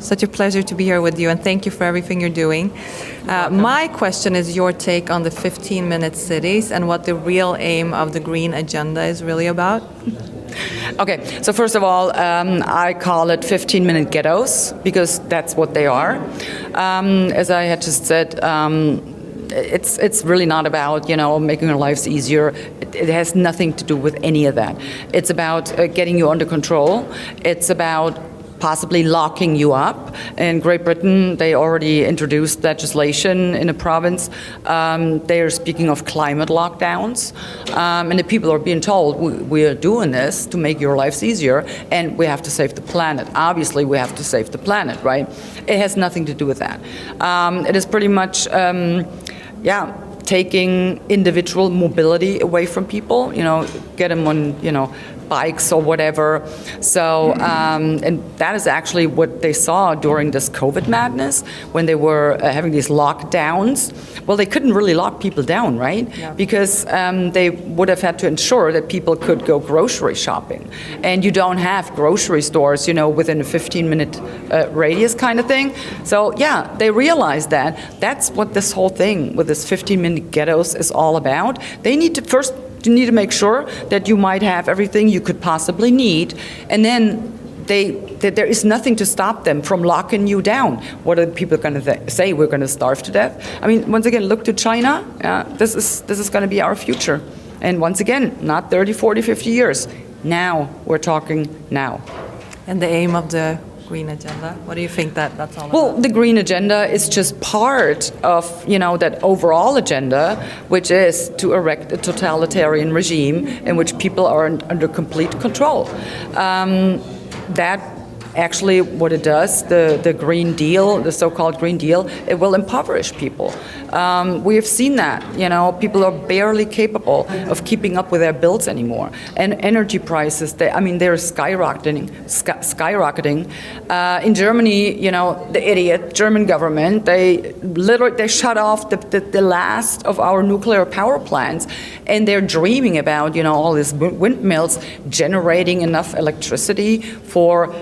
Such a pleasure to be here with you, and thank you for everything you're doing. My question is your take on the 15-minute cities and what the real aim of the green agenda is really about. Okay, so first of all, I call it 15-minute ghettos because that's what they are. As I had just said, it's really not about, making our lives easier. It has nothing to do with any of that. It's about getting you under control. It's about possibly locking you up. In Great Britain, they already introduced legislation in a province. They are speaking of climate lockdowns. And the people are being told, we are doing this to make your lives easier, and we have to save the planet. Obviously, we have to save the planet, right? It has nothing to do with that. It is pretty much, taking individual mobility away from people, get them on, bikes or whatever. So, and that is actually what they saw during this COVID madness when they were having these lockdowns. Well, they couldn't really lock people down, right? Yeah. Because they would have had to ensure that people could go grocery shopping. And you don't have grocery stores, within a 15-minute radius kind of thing. So, yeah, they realized that. That's what this whole thing with this 15-minute ghettos is all about. They need to first you need to make sure that you might have everything you could possibly need, and then there is nothing to stop them from locking you down. What are people going to say? We're going to starve to death? I mean, once again, look to China. This is going to be our future. And once again, not 30, 40, 50 years. Now, we're talking now. And the aim of the green agenda, what do you think that's all about? Well, the green agenda is just part of, that overall agenda, which is to erect a totalitarian regime in which people are under complete control. That actually what it does, the Green Deal, the so-called Green Deal, it will impoverish people. We have seen that, people are barely capable of keeping up with their bills anymore. And energy prices, they're skyrocketing. In Germany, the idiot German government, they shut off the last of our nuclear power plants, and they're dreaming about, all these windmills generating enough electricity for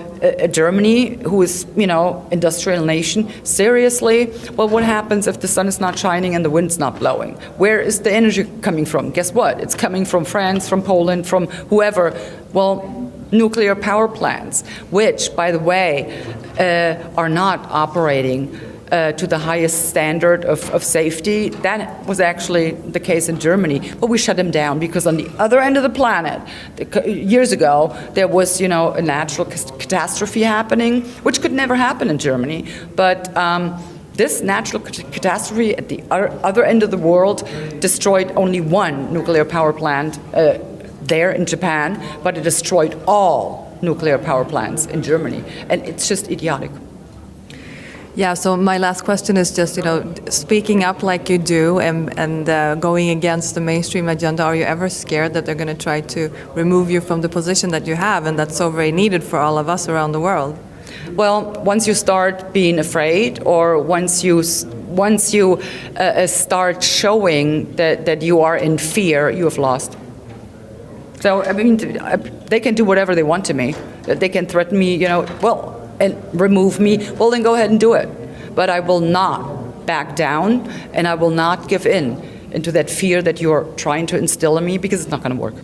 Germany, who is, industrial nation. Seriously? Well, what happens if the sun is not shining and the wind's not blowing? Where is the energy coming from? Guess what? It's coming from France, from Poland, from whoever. Well, nuclear power plants, which, by the way, are not operating to the highest standard of safety. That was actually the case in Germany, but we shut them down because on the other end of the planet, years ago, there was, a natural catastrophe happening, which could never happen in Germany. But this natural catastrophe at the other end of the world destroyed only one nuclear power plant there in Japan, but it destroyed all nuclear power plants in Germany, and it's just idiotic. Yeah, so my last question is just, speaking up like you do and going against the mainstream agenda, are you ever scared that they're going to try to remove you from the position that you have and that's so very needed for all of us around the world? Well, once you start being afraid, or once you start showing that you are in fear, you have lost. So, they can do whatever they want to me. They can threaten me, and remove me. Well, then go ahead and do it. But I will not back down, and I will not give into that fear that you're trying to instill in me, because it's not going to work.